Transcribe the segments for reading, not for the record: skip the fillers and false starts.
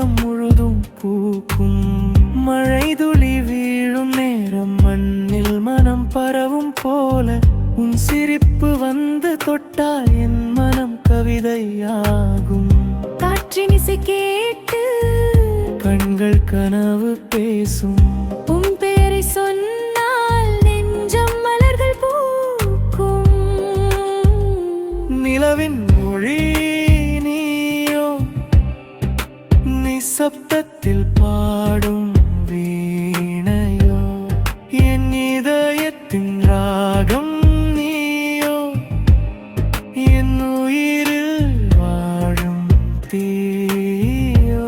உலகம் முழுதும் பூக்கும். மழை துளி வீழும் நேரம் மண்ணில் மனம் பரவும் போல உன் சிரிப்பு வந்து தொட்டால் என் மனம் கவிதையாகும். காற்றின் இசை கேட்டு கண்கள் கனவு பேசும். உன் பேரை சொன்னால் நெஞ்சம் மலர்கள் பூக்கும். நிலவின் மொழி நீயோ, நிசப்தத்தில் பாடும் வீணையோ, என் இதயத்தின் ராகம் நீயோ, என் உயிரில் வாழும் தீயோ.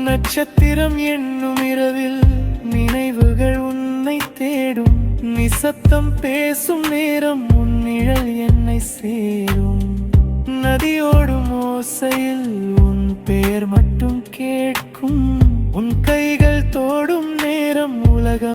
நட்சத்திரம் என்னும் இரவில் நினைவுகள் உன்னை தேடும். நிசத்தம் பேசும் நேரம் உன் நிழல் என்னை சேரும். நதியோடும் ஓசையில் உன் பெயர் மட்டும் கேட்கும். உன் கைகள் தோடும்